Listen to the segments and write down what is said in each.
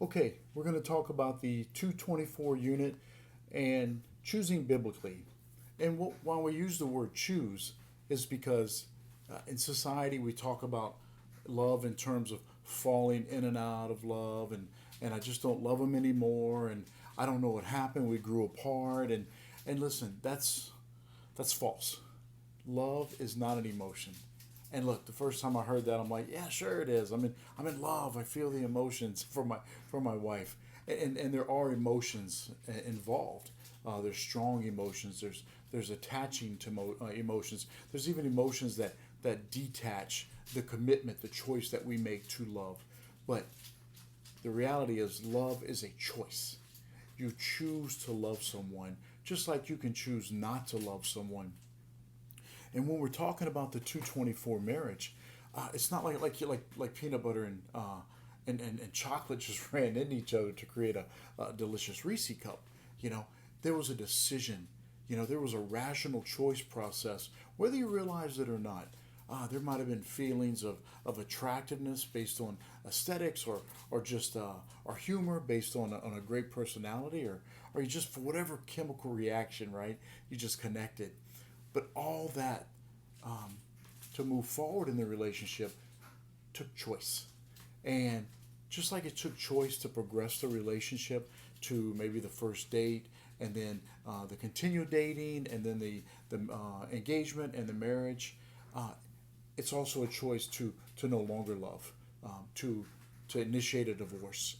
Okay, we're going to talk about the 224 unit and choosing biblically. And why we use the word choose is because in society we talk about love in terms of falling in and out of love, and I just don't love him anymore, and I don't know what happened. We grew apart, and listen, that's false. Love is not an emotion. And look, the first time I heard that, I'm like, yeah, sure it is. I'm in love. I feel the emotions for my wife, and there are emotions involved. There's strong emotions. There's attaching to emotions. There's even emotions that detach the commitment, the choice that we make to love. But the reality is, love is a choice. You choose to love someone, just like you can choose not to love someone. And when we're talking about the 224 marriage, it's not like peanut butter and chocolate just ran into each other to create a delicious Reese cup. You know, there was a decision. There was a rational choice process, whether you realize it or not. There might have been feelings of attractiveness based on aesthetics, or just or humor based on a great personality, or you just, for whatever chemical reaction, right? You just connected. But all that, um, to move forward in the relationship, took choice. And just like it took choice to progress the relationship to maybe the first date, and then the continued dating, and then the engagement and the marriage, uh, it's also a choice to no longer love, to initiate a divorce,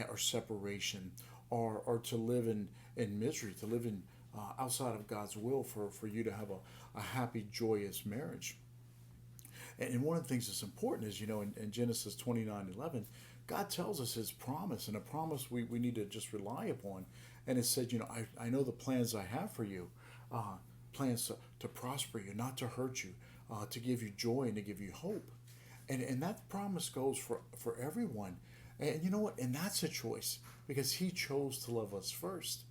or separation, or to live in misery, to live in outside of God's will for you to have a happy, joyous marriage. And one of the things that's important is, in Genesis 29:11, God tells us his promise, and a promise we need to just rely upon. And it said, I know the plans I have for you, plans to prosper you, not to hurt you, to give you joy and to give you hope. And that promise goes for everyone. And you know what? And that's a choice, because he chose to love us first.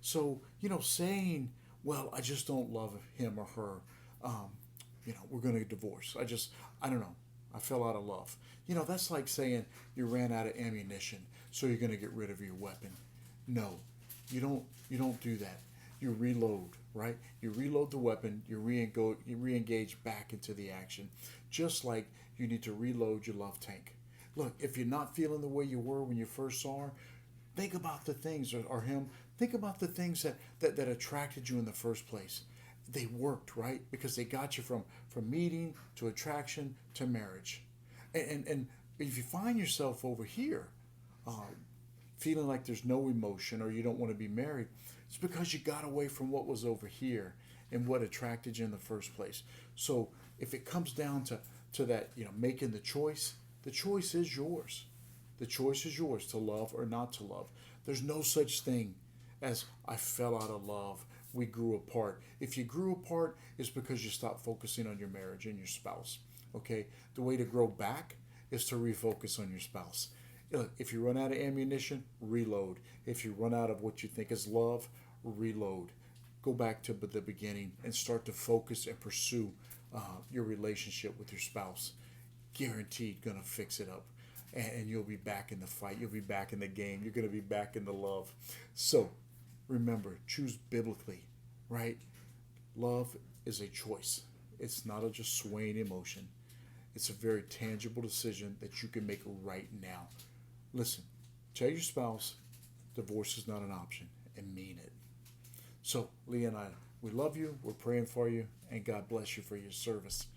So, saying, well, I just don't love him or her, um, we're going to divorce. I don't know. I fell out of love. That's like saying you ran out of ammunition, so you're going to get rid of your weapon. No, you don't do that. You reload, right? You reload the weapon, you re-engage back into the action. Just like you need to reload your love tank. Look, if you're not feeling the way you were when you first saw her, think about the things, or him, think about the things that attracted you in the first place. They worked, right? Because they got you from meeting to attraction to marriage. And if you find yourself over here, uh, feeling like there's no emotion, or you don't want to be married, it's because you got away from what was over here and what attracted you in the first place. So if it comes down to that, making the choice is yours. The choice is yours to love or not to love. There's no such thing as I fell out of love, we grew apart. If you grew apart, it's because you stopped focusing on your marriage and your spouse. Okay? The way to grow back is to refocus on your spouse. Look, if you run out of ammunition, reload. If you run out of what you think is love, reload. Go back to the beginning and start to focus and pursue your relationship with your spouse. Guaranteed gonna fix it up, and you'll be back in the fight. You'll be back in the game. You're gonna be back in the love. So remember, choose biblically, right? Love is a choice. It's not a just swaying emotion. It's a very tangible decision that you can make right now. Listen, tell your spouse divorce is not an option, and mean it. So, Leah and I, we love you, we're praying for you, and God bless you for your service.